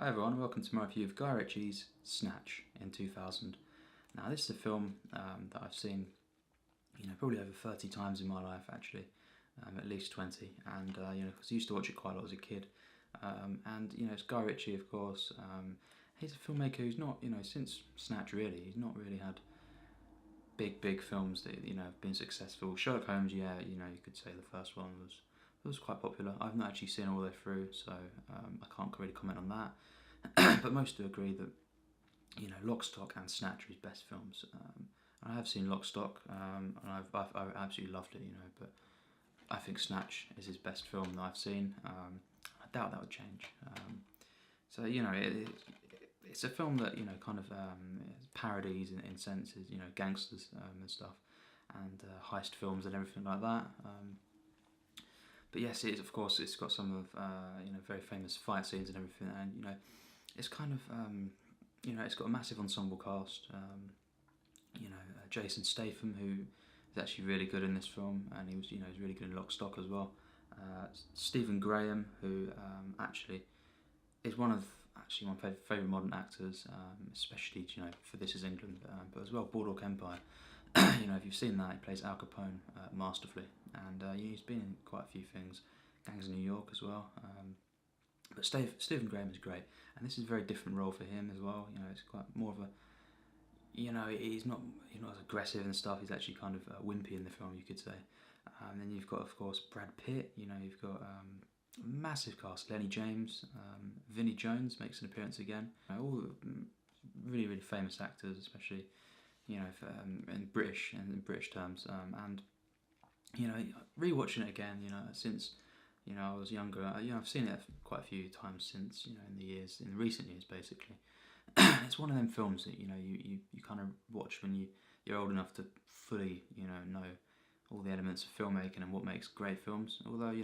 Hi everyone, welcome to my review of Guy Ritchie's Snatch in 2000. Now this is a film that I've seen, probably over 30 times in my life actually, at least 20, and because I used to watch it quite a lot as a kid. It's Guy Ritchie, of course. He's a filmmaker who's not, since Snatch really, he's not really had big films that have been successful. Sherlock Holmes, you could say the first one was quite popular. I've not actually seen it all the way through, so I can't really comment on that. But most do agree that Lock, Stock and Snatch are his best films. I have seen Lock, Stock, and I absolutely loved it. But I think Snatch is his best film that I've seen. I doubt that would change. It's a film that parodies in senses, gangsters and stuff, and heist films and everything like that. But yes, it is, of course, it's got some of very famous fight scenes and everything, and it's kind of it's got a massive ensemble cast. Jason Statham, who is actually really good in this film, and he's really good in Lock, Stock as well. Stephen Graham, who actually is one of my favourite modern actors, especially for This Is England, but as well Boardwalk Empire. If you've seen that, he plays Al Capone masterfully, and he's been in quite a few things, Gangs of New York as well. But Stephen Graham is great, and this is a very different role for him as well. It's quite more of a, he's not as aggressive and stuff. He's actually kind of wimpy in the film, you could say. And then you've got, of course, Brad Pitt. You've got a massive cast. Lennie James, Vinnie Jones makes an appearance again. All really famous actors, especially in British terms. And rewatching it again, since I was younger, I've seen it quite a few times since, in recent years basically. It's one of them films that you kind of watch when you're old enough to fully know all the elements of filmmaking and what makes great films. Although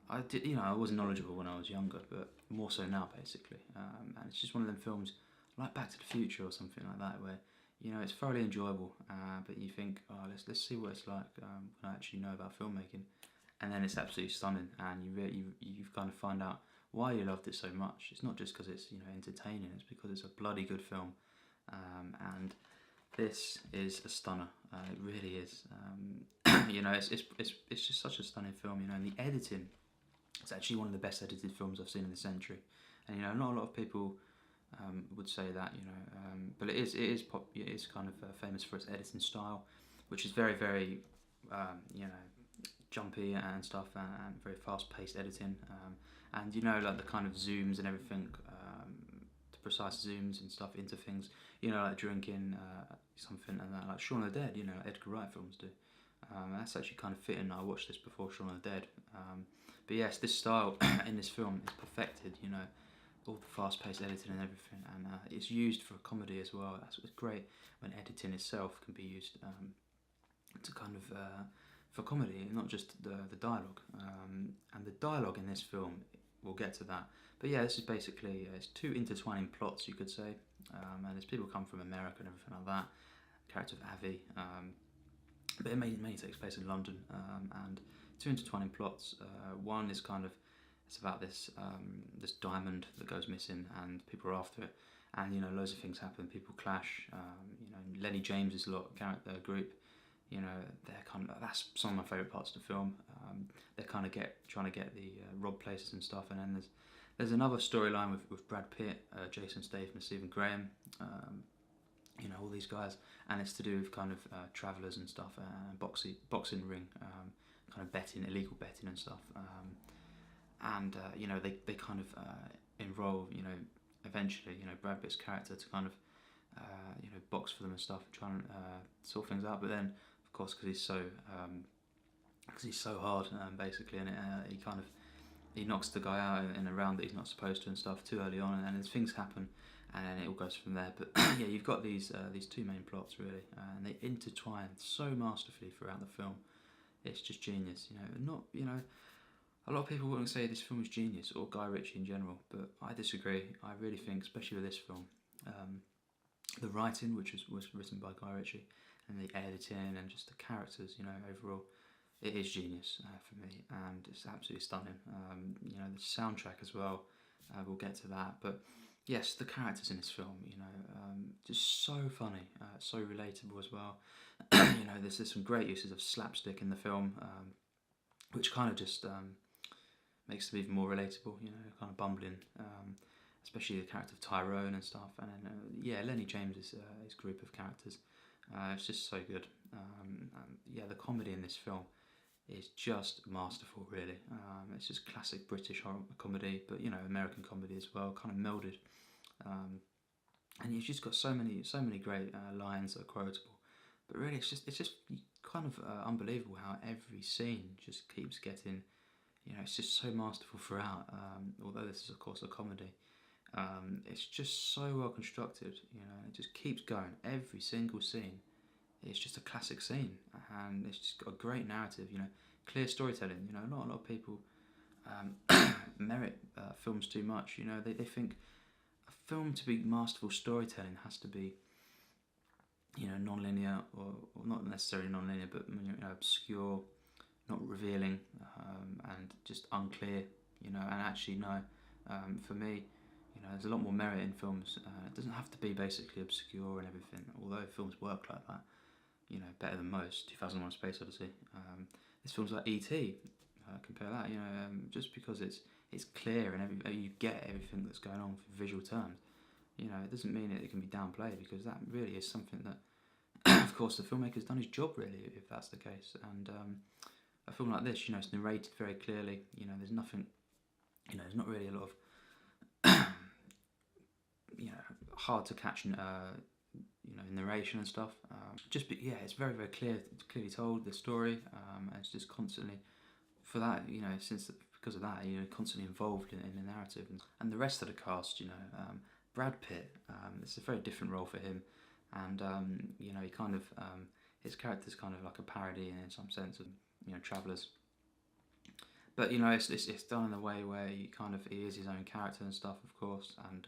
I was knowledgeable when I was younger, but more so now basically. And it's just one of them films like Back to the Future or something like that, where it's thoroughly enjoyable, but you think, oh, let's see what it's like when I actually know about filmmaking, and then it's absolutely stunning, and you kind of find out why you loved it so much. It's not just because it's entertaining; it's because it's a bloody good film, and this is a stunner. It really is. It's just such a stunning film, and the editing. It's actually one of the best edited films I've seen in the century, and not a lot of people would say that, but it is kind of famous for its editing style, which is very jumpy and stuff, and very fast-paced editing, and like the kind of zooms and everything, the precise zooms and stuff into things, like drinking something and that, like Shaun of the Dead, like Edgar Wright films do. That's actually kind of fitting. I watched this before Shaun of the Dead, but yes, this style in this film is perfected. All the fast-paced editing and everything, and it's used for comedy as well. That's what's great when editing itself can be used to kind of for comedy, not just the dialogue. And the dialogue in this film, we'll get to that. But yeah, this is basically it's two intertwining plots, you could say, and as people come from America and everything like that. The character of Avi, but it mainly takes place in London, and two intertwining plots. One is kind of, it's about this diamond that goes missing, and people are after it, and loads of things happen. People clash. Lennie James's character group. They're kind of, that's some of my favourite parts of the film. They're kind of trying to get the rob places and stuff, and then there's another storyline with Brad Pitt, Jason Statham, Stephen Graham. All these guys, and it's to do with kind of travellers and stuff, boxing ring, kind of betting, illegal betting and stuff. They kind of enroll, eventually, Brad Pitt's character to kind of, box for them and stuff, try and sort things out. But then, of course, because he's so hard, basically, and he knocks the guy out in a round that he's not supposed to and stuff too early on, and then things happen, and then it all goes from there. But yeah, you've got these two main plots really, and they intertwine so masterfully throughout the film. It's just genius, A lot of people wouldn't say this film is genius, or Guy Ritchie in general, but I disagree. I really think, especially with this film, the writing, which was written by Guy Ritchie, and the editing and just the characters, overall, it is genius for me, and it's absolutely stunning. The soundtrack as well, We'll get to that, but yes, the characters in this film, just so funny, so relatable as well. There's some great uses of slapstick in the film, which kind of just makes them even more relatable. Kind of bumbling, especially the character of Tyrone and stuff, and then Lennie James is his group of characters. It's just so good. The comedy in this film is just masterful, really. It's just classic British horror comedy, but American comedy as well, kind of melded. And you've just got so many great lines that are quotable. But really, it's just kind of unbelievable how every scene just keeps getting, it's just so masterful throughout. Although this is of course a comedy, it's just so well constructed. It just keeps going. Every single scene, it's just a classic scene, and it's just got a great narrative. Clear storytelling. Not a lot of people merit films too much. They think a film to be masterful storytelling has to be, non-linear or not necessarily non-linear, but obscure, not revealing, and just unclear. And actually no, for me, there's a lot more merit in films. It doesn't have to be basically obscure and everything, although films work like that, better than most. 2001: Space Odyssey. This film's like E.T. Compare that, just because it's clear and you get everything that's going on for visual terms. It doesn't mean it can be downplayed, because that really is something that, of course, the filmmaker's done his job, really, if that's the case. And a film like this, it's narrated very clearly. There's nothing, there's not really a lot of, hard to catch, narration and stuff. It's very, very clearly told, the story, and it's just constantly, for that, because of that, constantly involved in the narrative. And the rest of the cast, Brad Pitt, it's a very different role for him, and he kind of, his character's kind of like a parody in some sense of, Travellers. But it's done in a way where he is his own character and stuff, of course, and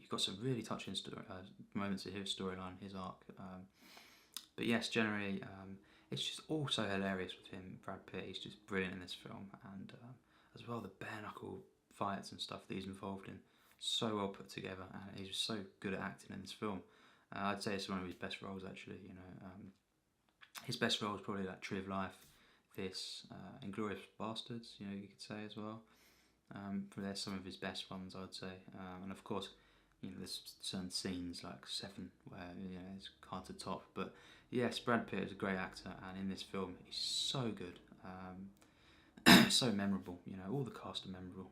you've got some really touching moments of his storyline, his arc. But yes, generally, it's just all so hilarious with him, Brad Pitt. He's just brilliant in this film, and as well the bare knuckle fights and stuff that he's involved in, so well put together, and he's so good at acting in this film. I'd say it's one of his best roles, actually. His best role is probably like Tree of Life, this, Inglourious Bastards, you could say as well. There's some of his best ones, I'd say, and of course, there's certain scenes like Seven where it's hard to top. But yes, Brad Pitt is a great actor, and in this film he's so good, so memorable. All the cast are memorable.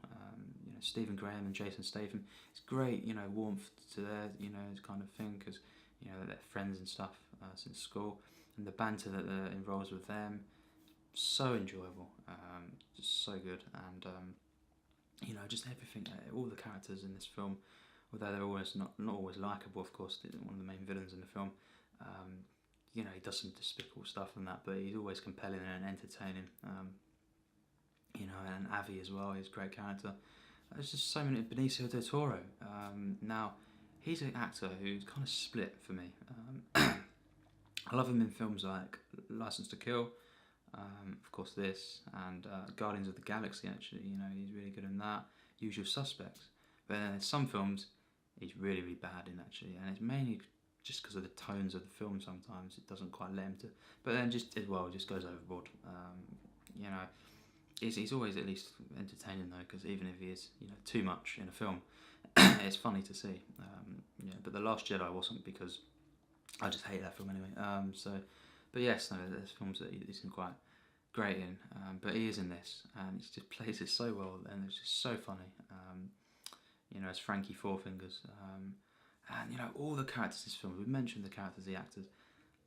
Stephen Graham and Jason Statham. It's great. Warmth to their kind of thing, because they're friends and stuff since school, and the banter that involves with them, so enjoyable. Just so good, and just everything. All the characters in this film, although they're always not always likeable, of course, one of the main villains in the film. He does some despicable stuff and that, but he's always compelling and entertaining. And Avi as well, he's a great character. There's just so many. Benicio del Toro. Now, he's an actor who's kind of split for me. I love him in films like License to Kill, of course this, and Guardians of the Galaxy, actually. He's really good in that. Usual Suspects. But then there's some films he's really, really bad in, actually, and it's mainly just because of the tones of the film. Sometimes it doesn't quite let him to, but then just goes overboard. He's always at least entertaining though, because even if he is too much in a film, it's funny to see. But The Last Jedi wasn't, because I just hate that film anyway. But yes, no, there's films that he isn't quite great in, but he is in this, and he just plays it so well, and it's just so funny. As Frankie Four Fingers, and all the characters in this film. We've mentioned the characters, the actors.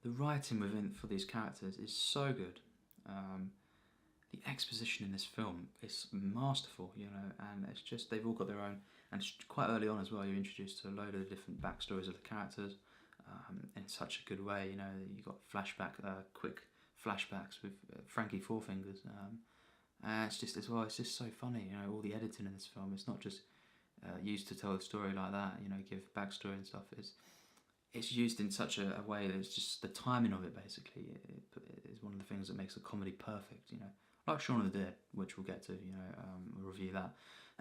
The writing for these characters is so good. The exposition in this film is masterful, and it's just, they've all got their own, and quite early on as well, you're introduced to a load of the different backstories of the characters, in such a good way. You got quick flashbacks with Frankie Four Fingers, and it's just so funny. All the editing in this film, it's not just used to tell the story like that, give backstory and stuff. It's used in such a way that it's just the timing of it, basically, is one of the things that makes a comedy perfect. like Shaun of the Dead, which we'll get to. We'll review that.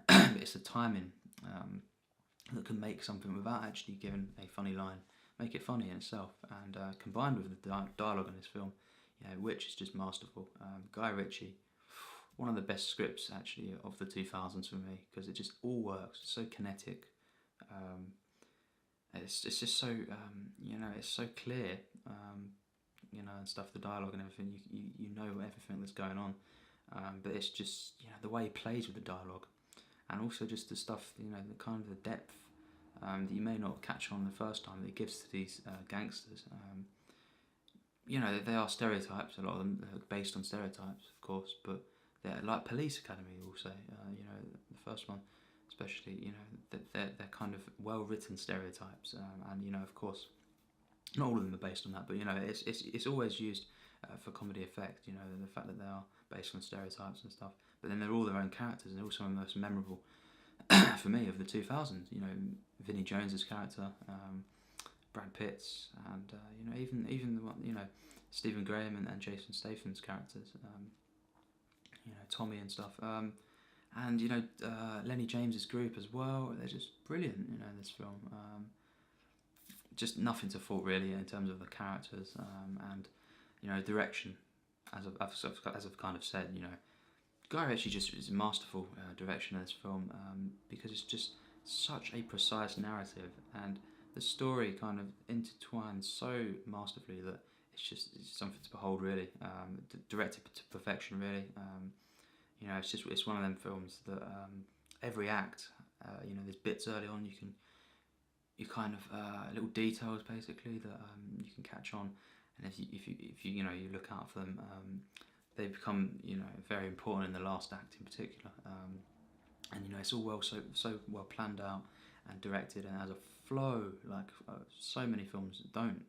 But it's the timing that can make something without actually giving a funny line, make it funny in itself, and combined with the dialogue in this film, which is just masterful. Guy Ritchie, one of the best scripts actually of the 2000s for me, because it just all works. It's so kinetic. It's just so it's so clear. And stuff, the dialogue and everything. You know everything that's going on. But it's just the way he plays with the dialogue, and also just the stuff, the kind of the depth that you may not catch on the first time that he gives to these gangsters. They are stereotypes. A lot of them are based on stereotypes, of course, but they're like Police Academy also. The first one, especially. They're kind of well written stereotypes, and of course, not all of them are based on that, but it's always used for comedy effect. The fact that they are based on stereotypes and stuff, but then they're all their own characters, and also the most memorable for me of the 2000s. Vinnie Jones's character, Brad Pitt's, and even the one, Stephen Graham and Jason Statham's characters, Tommy and stuff, and Lennie James's group as well. They're just brilliant, in this film. Just nothing to fault really in terms of the characters, and direction, as I've kind of said. Guy Ritchie just is masterful direction in this film, because it's just such a precise narrative, and the story kind of intertwines so masterfully that it's something to behold really. Directed to perfection really. It's one of them films that every act, there's bits early on you kind of little details basically that you can catch on, and if you look out for them, they become very important in the last act in particular, and it's all so well planned out and directed, and has a flow like so many films don't.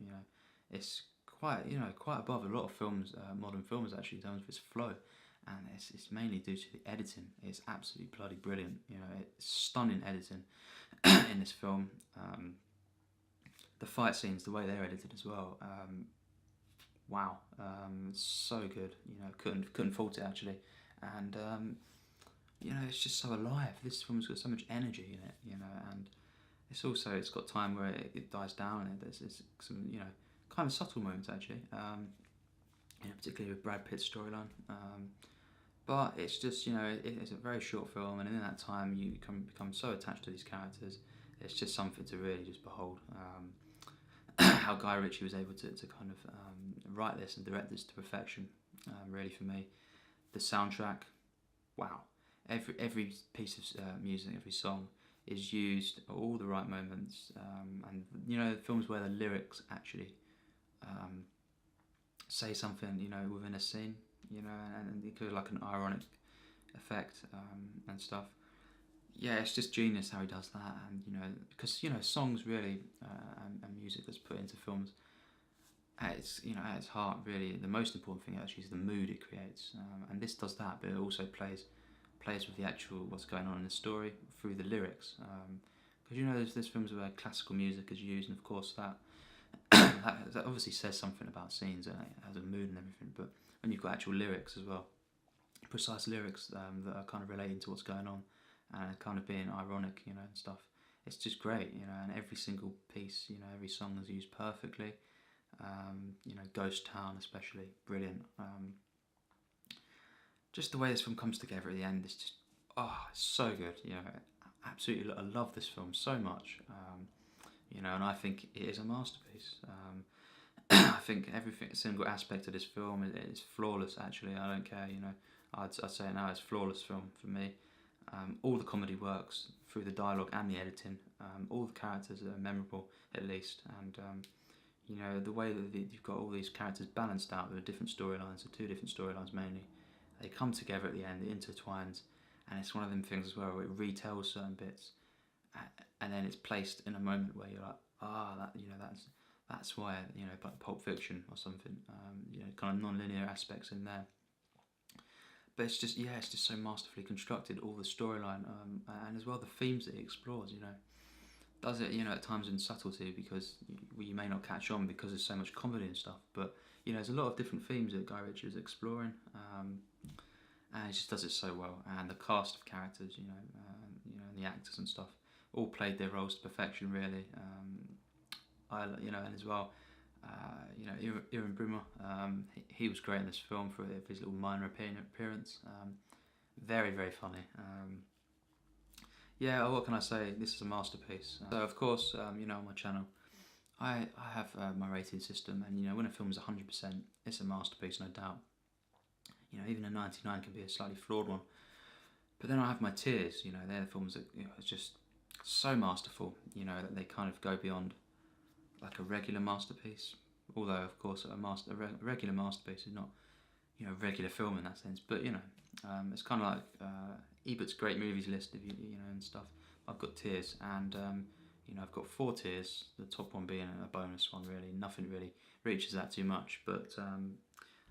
It's quite above a lot of films, modern films actually, in terms of its flow, and it's mainly due to the editing. It's absolutely bloody brilliant. It's stunning editing in this film. The fight scenes, the way they're edited as well, wow, so good. Couldn't fault it actually, and it's just so alive. This film's got so much energy in it, and it's got time where it dies down, and there's some kind of subtle moments actually, particularly with Brad Pitt's storyline. But it's just it's a very short film, and in that time you become so attached to these characters. It's just something to really just behold. How Guy Ritchie was able to kind of write this and direct this to perfection, really for me. The soundtrack, wow. Every piece of music, every song is used at all the right moments, and films where the lyrics actually say something, within a scene, and it could like an ironic effect, and stuff. Yeah, it's just genius how he does that, and because songs really, and music that's put into films, at its heart, really the most important thing actually is the mood it creates, and this does that, but it also plays with the actual what's going on in the story through the lyrics, because there's films where classical music is used, and of course that that obviously says something about scenes, and it has a mood and everything, but when you've got actual lyrics as well, precise lyrics that are kind of relating to what's going on, and kind of being ironic, and stuff. It's just great, and every single piece, every song is used perfectly. Ghost Town especially, brilliant. Just the way this film comes together at the end is just, it's so good. Absolutely, I love this film so much. And I think it is a masterpiece. I think every single aspect of this film is flawless. Actually, I don't care. I'd say it now, it's a flawless film for me. All the comedy works through the dialogue and the editing. All the characters are memorable, at least, and the way that you've got all these characters balanced out. There are different storylines, the two different storylines mainly. They come together at the end, it intertwines, and it's one of them things as well where it retells certain bits, and then it's placed in a moment where you're like, that's why, like Pulp Fiction or something. Kind of non-linear aspects in there. But it's just so masterfully constructed, all the storyline, and as well the themes that it explores, does it, at times in subtlety, because you may not catch on because there's so much comedy and stuff, but, there's a lot of different themes that Guy Ritchie is exploring, and he just does it so well. And the cast of characters, and the actors and stuff, all played their roles to perfection, really. And as well, Ewan Brimmer, he was great in this film for his little minor appearance. Very, very funny. What can I say? This is a masterpiece. So, of course, on my channel, I have my rating system, and when a film is 100%, it's a masterpiece, no doubt. Even a 99 can be a slightly flawed one. But then I have my tiers. They're the films that it's just so masterful. That they kind of go beyond like a regular masterpiece. Although, of course, a regular masterpiece is not a regular film in that sense. But it's kind of like Ebert's great movies list, if and stuff. I've got tiers, and I've got 4 tiers. The top one being a bonus one. Really, nothing really reaches that too much. But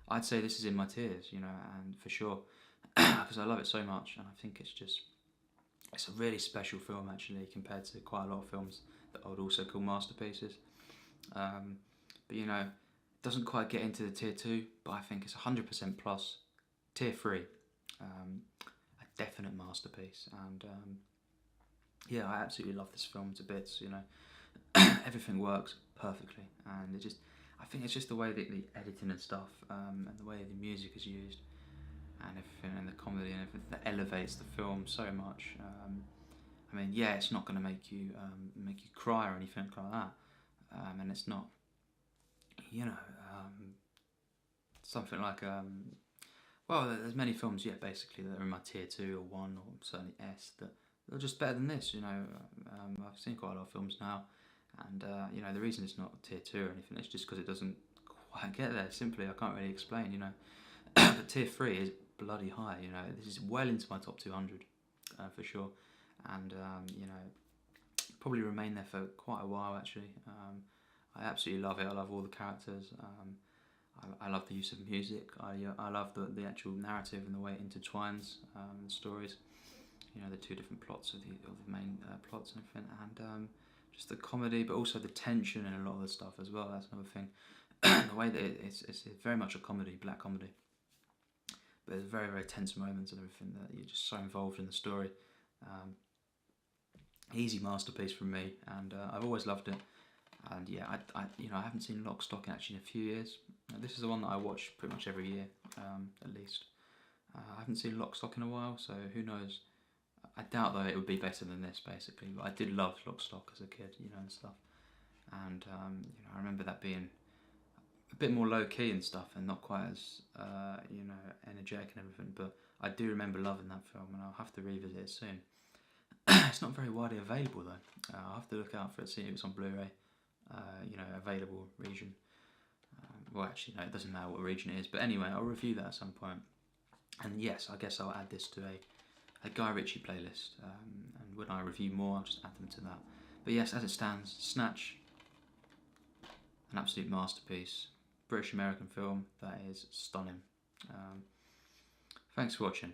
I'd say this is in my tiers, and for sure, because I love it so much, and I think it's a really special film actually, compared to quite a lot of films that I would also call masterpieces. But it doesn't quite get into the tier 2, but I think it's 100% plus. Tier 3, a definite masterpiece, and I absolutely love this film to bits. Everything works perfectly, and I think it's just the way that the editing and stuff, and the way the music is used, and everything, and the comedy and everything that elevates the film so much. It's not going to make you cry or anything like that, and it's not, something like there's many films basically that are in my tier 2 or 1 or certainly S that are just better than this. I've seen quite a lot of films now, and the reason it's not tier 2 or anything, it's just because it doesn't quite get there. Simply, I can't really explain. But tier 3 is bloody high. This is well into my top 200 for sure, and probably remain there for quite a while actually. I absolutely love it. I love all the characters. I love the use of music. I love the actual narrative and the way it intertwines the stories. The 2 different plots of the main plots and everything, and just the comedy, but also the tension and a lot of the stuff as well. That's another thing. The way that it's very much a comedy, black comedy, but there's very, very tense moments and everything that you're just so involved in the story. Easy masterpiece from me, and I've always loved it. And I haven't seen Lock, Stock actually in a few years. This is the one that I watch pretty much every year, at least. I haven't seen Lock, Stock in a while, so who knows. I doubt though it would be better than this, basically. But I did love Lock, Stock as a kid, and stuff. And I remember that being a bit more low key and stuff, and not quite as energetic and everything. But I do remember loving that film, and I'll have to revisit it soon. It's not very widely available though. I'll have to look out for it, see if it's on Blu-ray. Available region. Well, actually, no, it doesn't matter what region it is. But anyway, I'll review that at some point. And yes, I guess I'll add this to a Guy Ritchie playlist. And when I review more, I'll just add them to that. But yes, as it stands, Snatch, an absolute masterpiece. British-American film that is stunning. Thanks for watching.